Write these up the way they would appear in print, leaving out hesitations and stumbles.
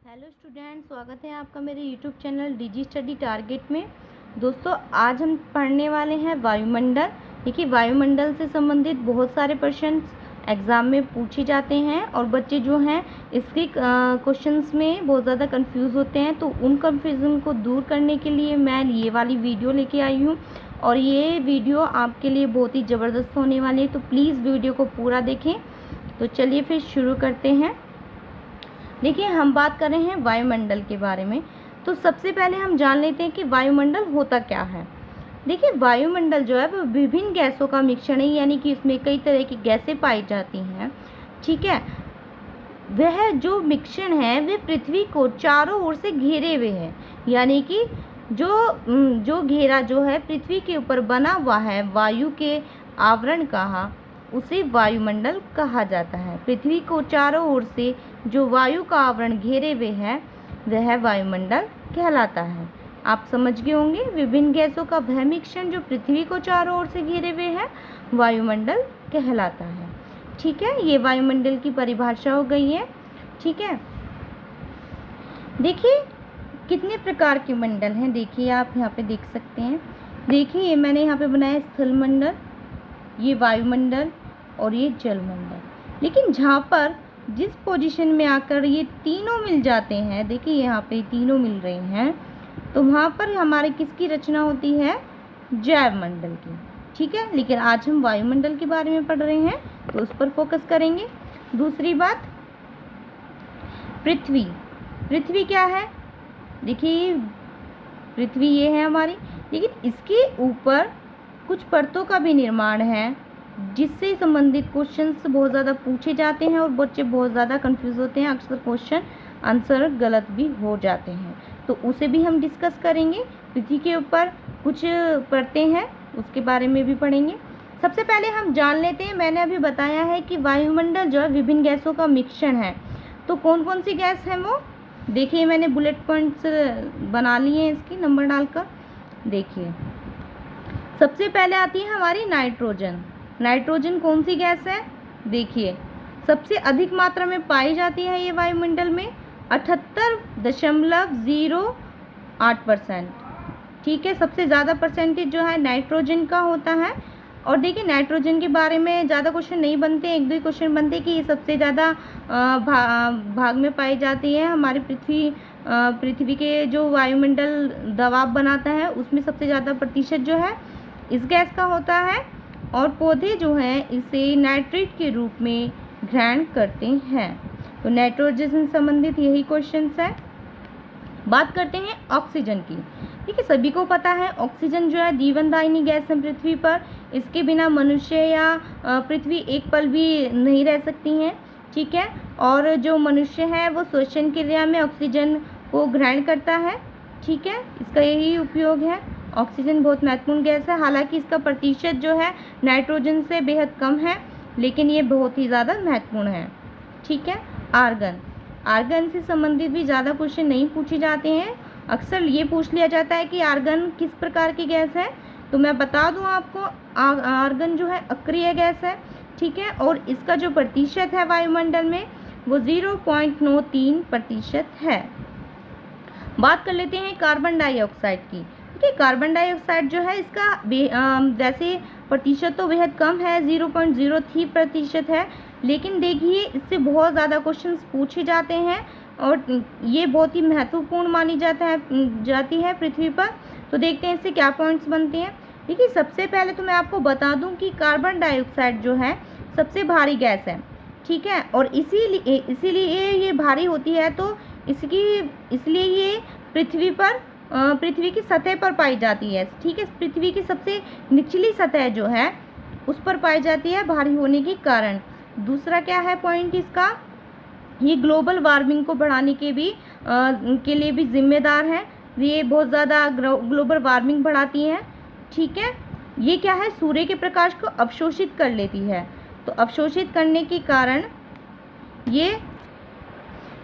Hello student, स्वागत है आपका मेरे यूट्यूब चैनल डिजी स्टडी टारगेट में। दोस्तों, आज हम पढ़ने वाले हैं वायुमंडल। देखिए, वायुमंडल से संबंधित बहुत सारे प्रश्न एग्ज़ाम में पूछे जाते हैं और बच्चे जो हैं इसके क्वेश्चंस में बहुत ज़्यादा कंफ्यूज होते हैं। तो उन कंफ्यूजन को दूर करने के लिए मैं ये वाली वीडियो लेके आई हूँ और ये वीडियो आपके लिए बहुत ही ज़बरदस्त होने वाली है। तो प्लीज़ वीडियो को पूरा देखें। तो चलिए फिर शुरू करते हैं। देखिए, हम बात कर रहे हैं वायुमंडल के बारे में। तो सबसे पहले हम जान लेते हैं कि वायुमंडल होता क्या है। देखिए, वायुमंडल जो है वो विभिन्न गैसों का मिश्रण है, यानी कि इसमें कई तरह की गैसें पाई जाती हैं। ठीक है, वह जो मिश्रण है वह पृथ्वी को चारों ओर से घेरे हुए है, यानी कि जो घेरा जो है पृथ्वी के ऊपर बना हुआ है वायु के आवरण का, उसे वायुमंडल कहा जाता है। पृथ्वी को चारों ओर से जो वायु का आवरण घेरे हुए है वह वायुमंडल कहलाता है। आप समझ गए होंगे, विभिन्न गैसों का वह मिश्रण जो पृथ्वी को चारों ओर से घेरे हुए है वायुमंडल कहलाता है। ठीक है, ये वायुमंडल की परिभाषा हो गई है। ठीक है, देखिए कितने प्रकार के मंडल हैं। देखिए, आप यहाँ पे देख सकते हैं। देखिए, ये मैंने यहाँ पे बनाया स्थल मंडल, ये वायुमंडल और ये जलमंडल। लेकिन जहाँ पर जिस पोजीशन में आकर ये तीनों मिल जाते हैं, देखिए यहाँ पे तीनों मिल रहे हैं, तो वहाँ पर हमारे किसकी रचना होती है? जैव मंडल की। ठीक है, लेकिन आज हम वायुमंडल के बारे में पढ़ रहे हैं तो उस पर फोकस करेंगे। दूसरी बात, पृथ्वी। पृथ्वी क्या है? देखिए, पृथ्वी ये है हमारी, लेकिन इसके ऊपर कुछ परतों का भी निर्माण है जिससे संबंधित क्वेश्चंस बहुत ज़्यादा पूछे जाते हैं और बच्चे बहुत ज़्यादा कंफ्यूज होते हैं। अक्सर क्वेश्चन आंसर गलत भी हो जाते हैं, तो उसे भी हम डिस्कस करेंगे। पृथ्वी के ऊपर कुछ परतें हैं, उसके बारे में भी पढ़ेंगे। सबसे पहले हम जान लेते हैं, मैंने अभी बताया है कि वायुमंडल जो है विभिन्न गैसों का मिश्रण है। तो कौन कौन सी गैस है वो? देखिए, मैंने बुलेट पॉइंट्स बना लिए हैं इसकी नंबर डालकर। देखिए, सबसे पहले आती है हमारी नाइट्रोजन। नाइट्रोजन कौन सी गैस है? देखिए, सबसे अधिक मात्रा में पाई जाती है ये वायुमंडल में 78.08%। ठीक है, सबसे ज़्यादा परसेंटेज जो है नाइट्रोजन का होता है। और देखिए, नाइट्रोजन के बारे में ज़्यादा क्वेश्चन नहीं बनते, एक दो ही क्वेश्चन बनते कि ये सबसे ज़्यादा भाग में पाई जाती है। हमारी पृथ्वी के जो वायुमंडल दबाव बनाता है उसमें सबसे ज़्यादा प्रतिशत जो है इस गैस का होता है, और पौधे जो हैं इसे नाइट्रेट के रूप में ग्रहण करते हैं। तो नाइट्रोजन से संबंधित यही क्वेश्चंस है। बात करते हैं ऑक्सीजन की। ठीक है, सभी को पता है ऑक्सीजन जो है जीवनदायिनी गैस है पृथ्वी पर। इसके बिना मनुष्य या पृथ्वी एक पल भी नहीं रह सकती हैं। ठीक है, और जो मनुष्य है वो श्वसन क्रिया में ऑक्सीजन को ग्रहण करता है। ठीक है, इसका यही उपयोग है। ऑक्सीजन बहुत महत्वपूर्ण गैस है, हालांकि इसका प्रतिशत जो है नाइट्रोजन से बेहद कम है, लेकिन ये बहुत ही ज़्यादा महत्वपूर्ण है। ठीक है, आर्गन। आर्गन से संबंधित भी ज़्यादा क्वेश्चन नहीं पूछे जाते हैं। अक्सर ये पूछ लिया जाता है कि आर्गन किस प्रकार की गैस है, तो मैं बता दूं आपको, आर्गन जो है अक्रिय गैस है। ठीक है, और इसका जो प्रतिशत है वायुमंडल में वो 0.93% है। बात कर लेते हैं कार्बन डाइऑक्साइड की। देखिए, कार्बन डाइऑक्साइड जो है इसका वैसे प्रतिशत तो बेहद कम है, 0.03% है, लेकिन देखिए इससे बहुत ज़्यादा क्वेश्चंस पूछे जाते हैं और ये बहुत ही महत्वपूर्ण मानी जाती है पृथ्वी पर। तो देखते हैं इससे क्या पॉइंट्स बनते हैं। देखिए, सबसे पहले तो मैं आपको बता दूं कि कार्बन डाइऑक्साइड जो है सबसे भारी गैस है। ठीक है, और इसीलिए ये भारी होती है, तो इसलिए ये पृथ्वी की सतह पर पाई जाती है। ठीक है, पृथ्वी की सबसे निचली सतह जो है उस पर पाई जाती है भारी होने के कारण। दूसरा क्या है पॉइंट इसका? ये ग्लोबल वार्मिंग को बढ़ाने के लिए भी जिम्मेदार है। ये बहुत ज़्यादा ग्लोबल वार्मिंग बढ़ाती है। ठीक है, ये क्या है? सूर्य के प्रकाश को अवशोषित कर लेती है, तो अवशोषित करने के कारण ये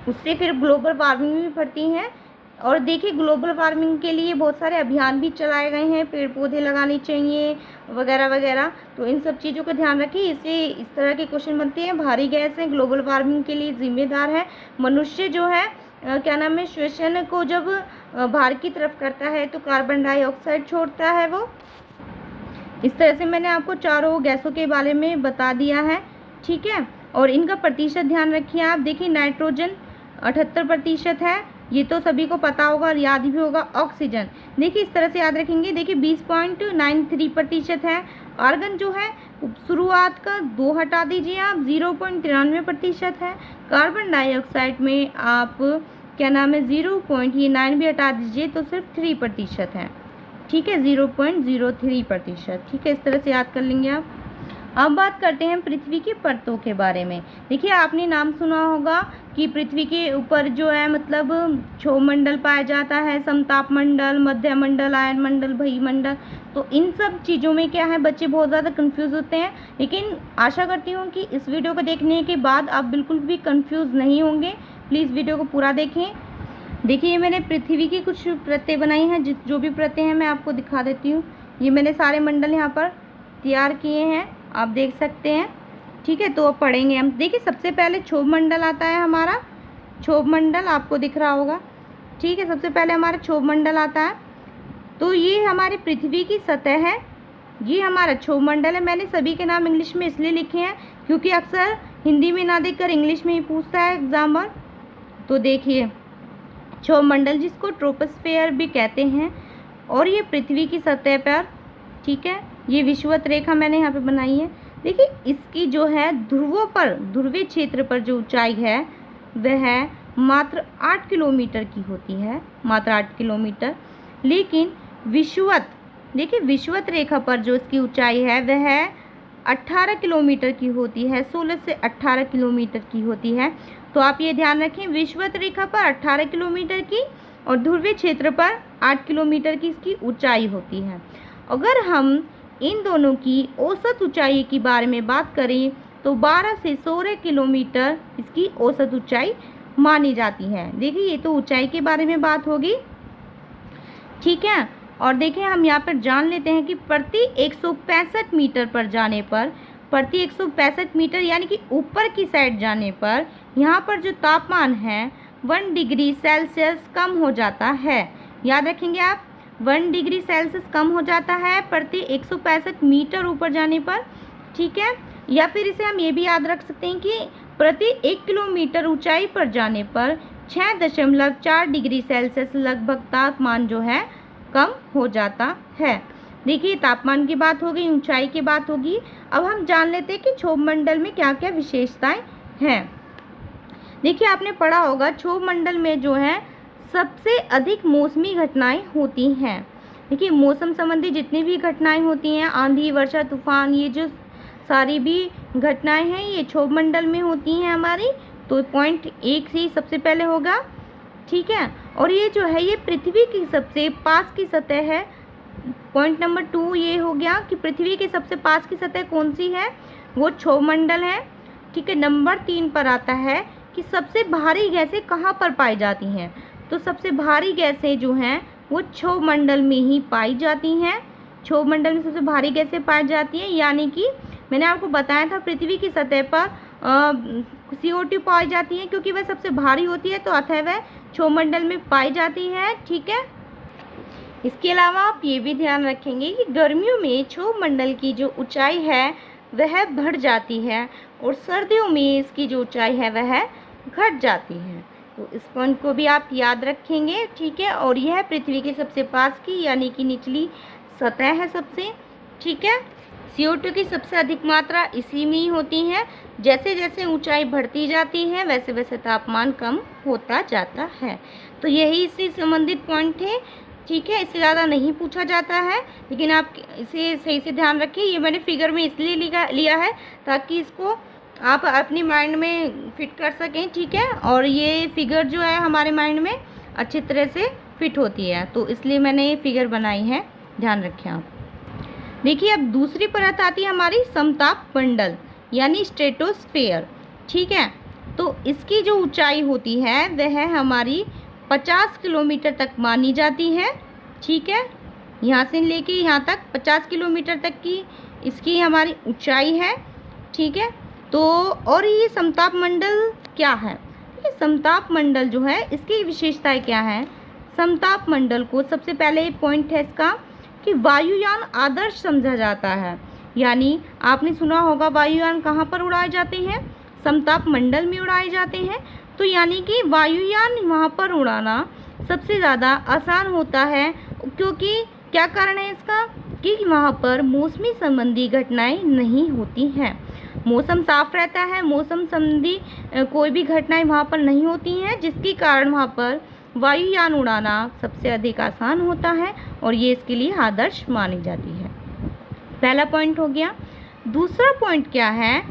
उससे फिर ग्लोबल वार्मिंग भी बढ़ती है। और देखिए, ग्लोबल वार्मिंग के लिए बहुत सारे अभियान भी चलाए गए हैं, पेड़ पौधे लगाने चाहिए वगैरह वगैरह। तो इन सब चीज़ों का ध्यान रखिए, इससे इस तरह के क्वेश्चन बनते हैं। भारी गैस है, ग्लोबल वार्मिंग के लिए जिम्मेदार है। मनुष्य जो है क्या नाम है, श्वसन को जब बाहर की तरफ करता है तो कार्बन डाइऑक्साइड छोड़ता है वो। इस तरह से मैंने आपको चारों गैसों के बारे में बता दिया है, ठीक है। और इनका प्रतिशत ध्यान रखिए आप। देखिए नाइट्रोजन 78% है, ये तो सभी को पता होगा और याद भी होगा। ऑक्सीजन देखिए इस तरह से याद रखेंगे, देखिए 20.93% है। आर्गन जो है शुरुआत का 2 हटा दीजिए आप, 0.93% है। कार्बन डाइऑक्साइड में आप क्या नाम है 0.9 भी हटा दीजिए तो सिर्फ 3% है, ठीक है, 0.03%, ठीक है। इस तरह से याद कर लेंगे आप। अब बात करते हैं पृथ्वी की परतों के बारे में। देखिए आपने नाम सुना होगा कि पृथ्वी के ऊपर जो है मतलब क्षोभ मंडल पाया जाता है, समताप मंडल, मध्य मंडल, आयन मंडल, वायुमंडल। तो इन सब चीज़ों में क्या है, बच्चे बहुत ज़्यादा कंफ्यूज होते हैं, लेकिन आशा करती हूँ कि इस वीडियो को देखने के बाद आप बिल्कुल भी कंफ्यूज नहीं होंगे। प्लीज़ वीडियो को पूरा देखें। देखिए मैंने पृथ्वी की कुछ परतें बनाई हैं, जो भी परतें हैं मैं आपको दिखा देती हूँ। ये मैंने सारे मंडल यहाँ पर तैयार किए हैं, आप देख सकते हैं, ठीक है। तो अब पढ़ेंगे हम। देखिए सबसे पहले क्षोभ मंडल आता है हमारा, क्षोभ मंडल आपको दिख रहा होगा, ठीक है। सबसे पहले हमारा क्षोभ मंडल आता है, तो ये हमारी पृथ्वी की सतह है, ये हमारा क्षोभ मंडल है। मैंने सभी के नाम इंग्लिश में इसलिए लिखे हैं क्योंकि अक्सर हिंदी में ना देखकर इंग्लिश में ही पूछता है एग्जामर। तो देखिए क्षोभ मंडल जिसको ट्रोपोस्फेयर भी कहते हैं, और ये पृथ्वी की सतह पर, ठीक है। ये विषुवत रेखा मैंने यहाँ पे बनाई है। देखिए इसकी जो है ध्रुवों पर, ध्रुवीय क्षेत्र पर जो ऊंचाई है वह मात्र 8 किलोमीटर की होती है, मात्र 8 किलोमीटर। लेकिन विषुवत, देखिए विषुवत रेखा पर जो इसकी ऊंचाई है वह 18 किलोमीटर की होती है, 16 से 18 किलोमीटर की होती है। तो आप ये ध्यान रखें, विषुवत रेखा पर 18 किलोमीटर की और ध्रुवीय क्षेत्र पर 8 किलोमीटर की इसकी ऊंचाई होती है। अगर हम इन दोनों की औसत ऊंचाई के बारे में बात करें तो 12 से 16 किलोमीटर इसकी औसत ऊंचाई मानी जाती है। देखिए ये तो ऊंचाई के बारे में बात होगी, ठीक है। और देखिए हम यहाँ पर जान लेते हैं कि प्रति 165 मीटर पर जाने पर, प्रति 165 मीटर यानी कि ऊपर की साइड जाने पर यहाँ पर जो तापमान है 1 डिग्री सेल्सियस कम हो जाता है। याद रखेंगे आप, 1 डिग्री सेल्सियस कम हो जाता है प्रति 165 मीटर ऊपर जाने पर, ठीक है। या फिर इसे हम ये भी याद रख सकते हैं कि प्रति 1 किलोमीटर ऊंचाई पर जाने पर 6.4 डिग्री सेल्सियस लगभग तापमान जो है कम हो जाता है। देखिए तापमान की बात हो गई, ऊंचाई की बात होगी। अब हम जान लेते हैं कि क्षोभ मंडल में क्या क्या विशेषताएं हैं। देखिए आपने पढ़ा होगा क्षोभ मंडल में जो है सबसे अधिक मौसमी घटनाएं होती हैं। देखिए मौसम संबंधी जितनी भी घटनाएं होती हैं, आंधी, वर्षा, तूफान, ये जो सारी भी घटनाएं हैं ये क्षोभ मंडल में होती हैं हमारी। तो पॉइंट 1 ही सबसे पहले होगा, ठीक है। और ये जो है ये पृथ्वी की सबसे पास की सतह है। पॉइंट नंबर 2 ये हो गया कि पृथ्वी के सबसे पास की सतह कौन सी है, वो क्षोभ मंडल है, ठीक है। नंबर 3 पर आता है कि सबसे भारी गैसें कहाँ पर पाई जाती हैं। तो सबसे भारी गैसें जो हैं वो क्षोभ मंडल में ही पाई जाती हैं। क्षोभ मंडल में सबसे भारी गैसें पाई जाती हैं, यानी कि मैंने आपको बताया था पृथ्वी की सतह पर CO2 पाई जाती है क्योंकि वह सबसे भारी होती है, तो अतः वह क्षोभ मंडल में पाई जाती है, ठीक है। इसके अलावा आप ये भी ध्यान रखेंगे कि गर्मियों में क्षोभ मंडल की जो ऊंचाई है वह बढ़ जाती है और सर्दियों में इसकी जो ऊंचाई है वह घट जाती है। तो इस पॉइंट को भी आप याद रखेंगे, ठीक है। और यह पृथ्वी के सबसे पास की यानी कि निचली सतह है सबसे, ठीक है। CO2 की सबसे अधिक मात्रा इसी में ही होती है। जैसे जैसे ऊंचाई बढ़ती जाती है वैसे वैसे तापमान कम होता जाता है। तो यही इससे संबंधित पॉइंट है, ठीक है। इससे ज़्यादा नहीं पूछा जाता है, लेकिन आप इसे सही से ध्यान रखिए। ये मैंने फिगर में इसलिए लिया है ताकि इसको आप अपनी माइंड में फिट कर सकें, ठीक है। और ये फिगर जो है हमारे माइंड में अच्छी तरह से फिट होती है, तो इसलिए मैंने ये फिगर बनाई है, ध्यान रखें आप। देखिए अब दूसरी परत आती है हमारी समताप मंडल यानी स्ट्रेटोस्फेयर, ठीक है। तो इसकी जो ऊंचाई होती है वह हमारी 50 किलोमीटर तक मानी जाती है, ठीक है। यहाँ से लेके यहाँ तक 50 किलोमीटर तक की इसकी हमारी ऊंचाई है, ठीक है। तो और ये समताप मंडल क्या है, देखिए समताप मंडल जो है इसकी विशेषताएं क्या है। समताप मंडल को सबसे पहले पॉइंट है इसका कि वायुयान आदर्श समझा जाता है। यानी आपने सुना होगा वायुयान कहाँ पर उड़ाए जाते हैं, समताप मंडल में उड़ाए जाते हैं। तो यानी कि वायुयान वहाँ पर उड़ाना सबसे ज़्यादा आसान होता है, क्योंकि क्या कारण है इसका कि वहाँ पर मौसमी संबंधी घटनाएं नहीं होती हैं। मौसम साफ रहता है, मौसम संबंधी कोई भी घटनाएं वहाँ पर नहीं होती हैं, जिसके कारण वहाँ पर वायुयान उड़ाना सबसे अधिक आसान होता है और ये इसके लिए आदर्श मानी जाती है। पहला पॉइंट हो गया। दूसरा पॉइंट क्या है,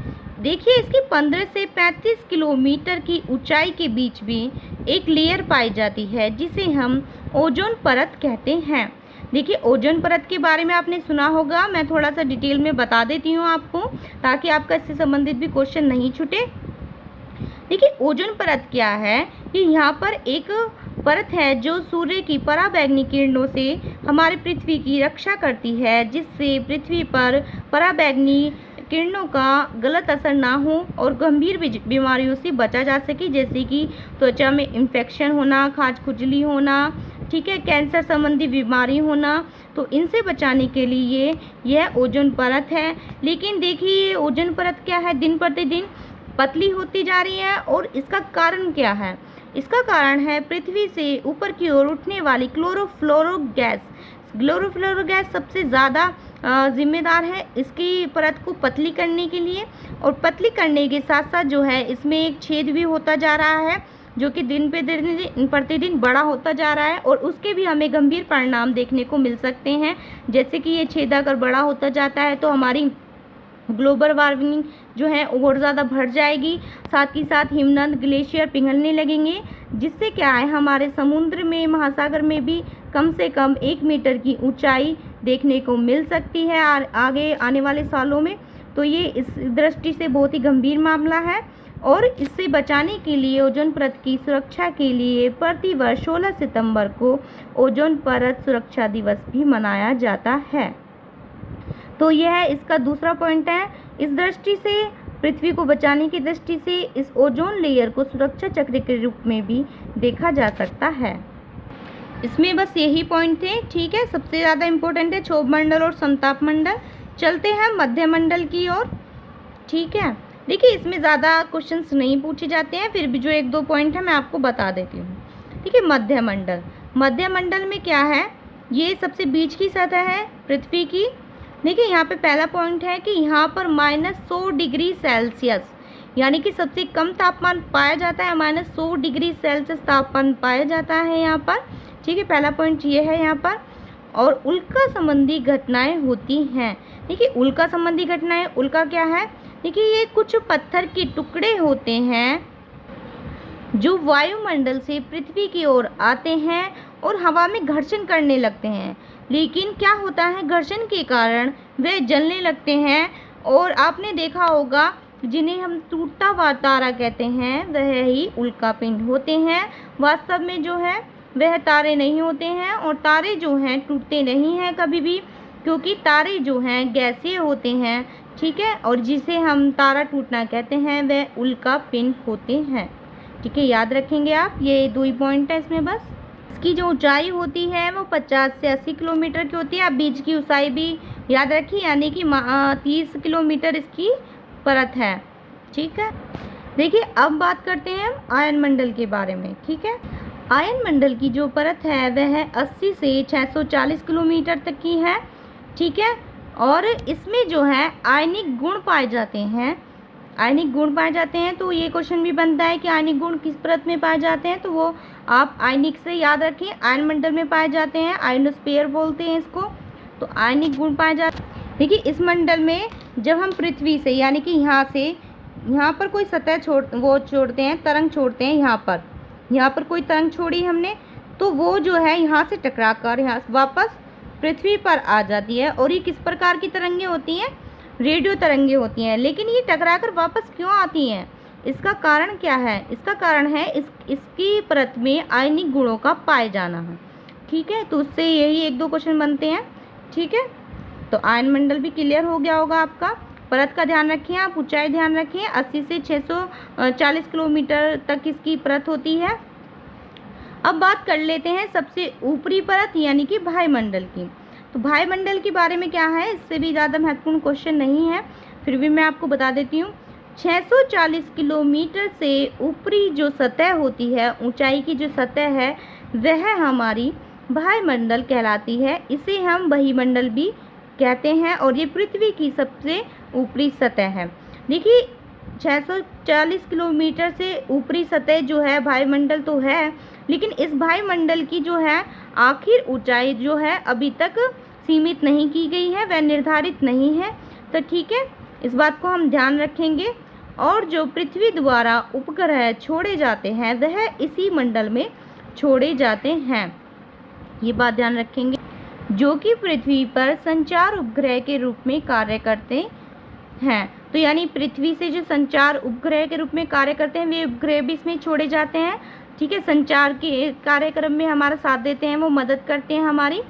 देखिए इसकी 15 से 35 किलोमीटर की ऊंचाई के बीच में एक लेयर पाई जाती है जिसे हम ओजोन परत कहते हैं। देखिए ओजोन परत के बारे में आपने सुना होगा, मैं थोड़ा सा डिटेल में बता देती हूँ आपको, ताकि आपका इससे संबंधित भी क्वेश्चन नहीं छूटे। देखिए ओजोन परत क्या है कि यहाँ पर एक परत है जो सूर्य की पराबैंगनी किरणों से हमारे पृथ्वी की रक्षा करती है, जिससे पृथ्वी पर पराबैंगनी किरणों का गलत असर ना हो और गंभीर बीमारियों से बचा जा सके, जैसे कि त्वचा में इन्फेक्शन होना, खाज खुजली होना, ठीक है, कैंसर संबंधी बीमारी होना। तो इनसे बचाने के लिए यह ओजोन परत है। लेकिन देखिए ये ओजोन परत क्या है, दिन प्रतिदिन पतली होती जा रही है। और इसका कारण क्या है, इसका कारण है पृथ्वी से ऊपर की ओर उठने वाली क्लोरोफ्लोरो गैस। क्लोरोफ्लोरो गैस सबसे ज़्यादा जिम्मेदार है इसकी परत को पतली करने के लिए। और पतली करने के साथ साथ जो है इसमें एक छेद भी होता जा रहा है, जो कि दिन प्रतिदिन बड़ा होता जा रहा है और उसके भी हमें गंभीर परिणाम देखने को मिल सकते हैं। जैसे कि ये छेद अगर बड़ा होता जाता है तो हमारी ग्लोबल वार्मिंग जो है और ज़्यादा बढ़ जाएगी, साथ ही साथ हिमनद ग्लेशियर पिघलने लगेंगे, जिससे क्या है हमारे समुद्र में, महासागर में भी कम से कम 1 मीटर की ऊंचाई देखने को मिल सकती है आगे आने वाले सालों में। तो ये इस दृष्टि से बहुत ही गंभीर मामला है। और इससे बचाने के लिए ओजोन परत की सुरक्षा के लिए प्रतिवर्ष 16 सितंबर को ओजोन परत सुरक्षा दिवस भी मनाया जाता है। तो यह इसका दूसरा पॉइंट है। इस दृष्टि से पृथ्वी को बचाने की दृष्टि से इस ओजोन लेयर को सुरक्षा चक्र के रूप में भी देखा जा सकता है। इसमें बस यही पॉइंट थे, ठीक है। सबसे ज़्यादा इम्पोर्टेंट है क्षोभ मंडल और समताप मंडल। चलते हैं मध्य मंडल की ओर, ठीक है। देखिए इसमें ज़्यादा क्वेश्चंस नहीं पूछे जाते हैं, फिर भी जो 1-2 पॉइंट है मैं आपको बता देती हूँ, ठीक है। मध्य मंडल, मध्य मंडल में क्या है, ये सबसे बीच की सतह है पृथ्वी की। देखिए यहाँ पे पहला पॉइंट है कि यहाँ पर -100 डिग्री सेल्सियस, यानी कि सबसे कम तापमान पाया जाता है, -100 डिग्री सेल्सियस तापमान पाया जाता है यहाँ पर, ठीक है। पहला पॉइंट ये है यहाँ पर। और उल्का संबंधी घटनाएं होती हैं। देखिए उल्का संबंधी घटनाएं, उल्का क्या है, देखिए ये कुछ पत्थर के टुकड़े होते हैं जो वायुमंडल से पृथ्वी की ओर आते हैं और हवा में घर्षण करने लगते हैं। लेकिन क्या होता है, घर्षण के कारण वे जलने लगते हैं। और आपने देखा होगा जिन्हें हम टूटता हुआ तारा कहते हैं वह ही उल्का पिंड होते हैं। वास्तव में जो है वह तारे नहीं होते हैं, और तारे जो हैं टूटते नहीं हैं कभी भी, क्योंकि तारे जो हैं गैसीय होते हैं, ठीक है। और जिसे हम तारा टूटना कहते हैं वह उल्का पिंड होते हैं, ठीक है। याद रखेंगे आप, ये 2 ही पॉइंट है इसमें बस। इसकी जो ऊंचाई होती है वो 50 से 80 किलोमीटर की होती है। आप बीच की ऊंचाई भी याद रखिए, यानी कि 30 किलोमीटर इसकी परत है, ठीक है। देखिए अब बात करते हैं आयन मंडल के बारे में, ठीक है। आयन मंडल की जो परत है वह 80 से 640 किलोमीटर तक की है, ठीक है। और इसमें जो है आयनिक गुण पाए जाते हैं, आयनिक गुण पाए जाते हैं। तो ये क्वेश्चन भी बनता है कि आयनिक गुण किस परत में पाए जाते हैं, तो वो आप आयनिक से याद रखें, आयन मंडल में पाए जाते हैं, आयनोस्फीयर बोलते हैं इसको। तो आयनिक गुण पाए जाते हैं। देखिए इस मंडल में जब हम पृथ्वी से, यानी कि यहाँ पर कोई सतह छोड़ते हैं, तरंग छोड़ते हैं, यहाँ पर कोई तरंग छोड़ी हमने, तो वो जो है यहाँ से टकरा कर यहाँ वापस पृथ्वी पर आ जाती है। और ये किस प्रकार की तरंगें होती हैं, रेडियो तरंगें होती हैं। लेकिन ये टकरा कर वापस क्यों आती हैं, इसका कारण क्या है, इसका कारण है इसकी परत में आयनिक गुणों का पाए जाना है, ठीक है। तो उससे यही 1-2 क्वेश्चन बनते हैं, ठीक है। तो आयन मंडल भी क्लियर हो गया होगा आपका। परत का ध्यान रखें, आप ऊंचाई ध्यान रखें, 80 से 640 किलोमीटर तक इसकी परत होती है। अब बात कर लेते हैं सबसे ऊपरी परत यानी कि वायुमंडल की। तो वायुमंडल के बारे में क्या है, इससे भी ज़्यादा महत्वपूर्ण क्वेश्चन नहीं है, फिर भी मैं आपको बता देती हूँ। 640 किलोमीटर से ऊपरी जो सतह होती है, ऊंचाई की जो सतह है, वह हमारी वायुमंडल कहलाती है। इसे हम वायुमंडल भी कहते हैं और ये पृथ्वी की सबसे ऊपरी सतह है। देखिए 640 किलोमीटर से ऊपरी सतह जो है वायुमंडल तो है, लेकिन इस वायुमंडल की जो है आखिर ऊंचाई जो है अभी तक सीमित नहीं की गई है, वह निर्धारित नहीं है। तो ठीक है, इस बात को हम ध्यान रखेंगे। और जो पृथ्वी द्वारा उपग्रह छोड़े जाते हैं वह इसी मंडल में छोड़े जाते हैं, ये बात ध्यान रखेंगे, जो कि पृथ्वी पर संचार उपग्रह के रूप में कार्य करते हैं। तो यानी पृथ्वी से जो संचार उपग्रह के रूप में कार्य करते हैं वे उपग्रह भी इसमें छोड़े जाते हैं। ठीक है, संचार के कार्यक्रम में हमारा साथ देते हैं, वो मदद करते हैं हमारी।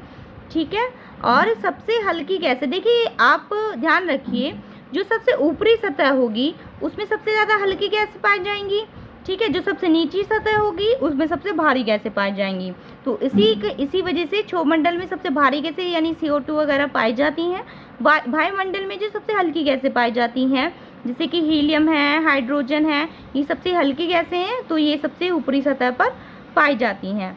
ठीक है, और सबसे हल्की गैसें, देखिए आप ध्यान रखिए, जो सबसे ऊपरी सतह होगी उसमें सबसे ज़्यादा हल्की गैस पाई जाएंगी। ठीक है, जो सबसे नीची सतह होगी उसमें सबसे भारी गैसें पाई जाएंगी। तो इसी वजह से क्षोभमंडल में सबसे भारी गैसें यानी CO2 वगैरह पाई जाती हैं। वायुमंडल में जो सबसे हल्की गैसें पाई जाती हैं जैसे कि हीलियम है, हाइड्रोजन है, ये सबसे हल्की गैसें हैं, तो ये सबसे ऊपरी सतह पर पाई जाती हैं।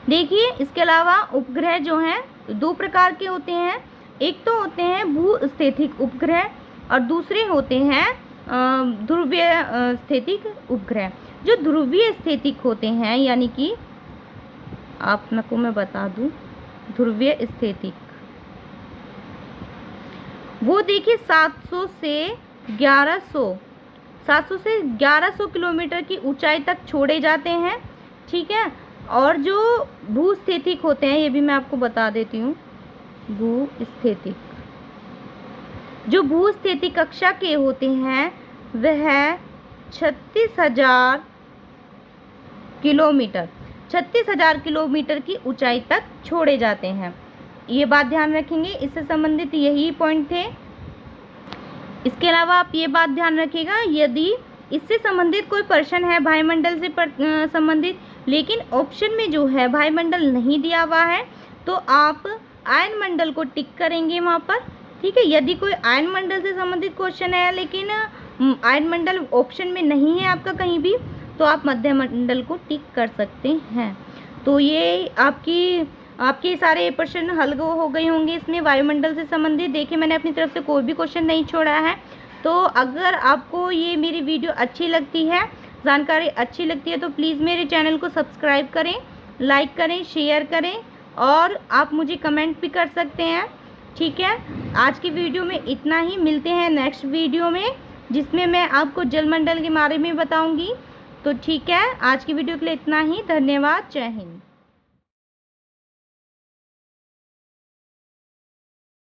देखिए इसके अलावा उपग्रह जो हैं 2 प्रकार के होते हैं। एक तो होते हैं भूस्थितिक उपग्रह और दूसरे होते हैं ध्रुवीय स्थितिक उपग्रह। जो ध्रुवीय स्थितिक होते हैं यानी कि आपको मैं बता दूं, ध्रुवीय स्थितिक वो देखिए 700 से 1100 किलोमीटर की ऊंचाई तक छोड़े जाते हैं। ठीक है, और जो भूस्थितिक होते हैं ये भी मैं आपको बता देती हूँ। भूस्थितिक, जो भूस्थितिक कक्षा के होते हैं वह 36,000 किलोमीटर की ऊंचाई तक छोड़े जाते हैं। ये बात ध्यान रखेंगे, इससे संबंधित यही पॉइंट थे। इसके अलावा आप ये बात ध्यान रखिएगा, यदि इससे संबंधित कोई प्रश्न है वायुमंडल से संबंधित, लेकिन ऑप्शन में जो है वायुमंडल नहीं दिया हुआ है, तो आप आयन मंडल को टिक करेंगे वहाँ पर। ठीक है, यदि कोई आयन मंडल से संबंधित क्वेश्चन है लेकिन आयन मंडल ऑप्शन में नहीं है आपका कहीं भी, तो आप मध्य मंडल को टिक कर सकते हैं। तो ये आपके सारे प्रश्न हल हो गए होंगे इसमें वायुमंडल से संबंधित। देखिए मैंने अपनी तरफ से कोई भी क्वेश्चन नहीं छोड़ा है। तो अगर आपको ये मेरी वीडियो अच्छी लगती है, जानकारी अच्छी लगती है, तो प्लीज़ मेरे चैनल को सब्सक्राइब करें, लाइक करें, शेयर करें और आप मुझे कमेंट भी कर सकते हैं। ठीक है, आज की वीडियो में इतना ही, मिलते हैं नेक्स्ट वीडियो में जिसमें मैं आपको जलमंडल के बारे में बताऊंगी। तो ठीक है, आज की वीडियो के लिए इतना ही, धन्यवाद, जय हिंद।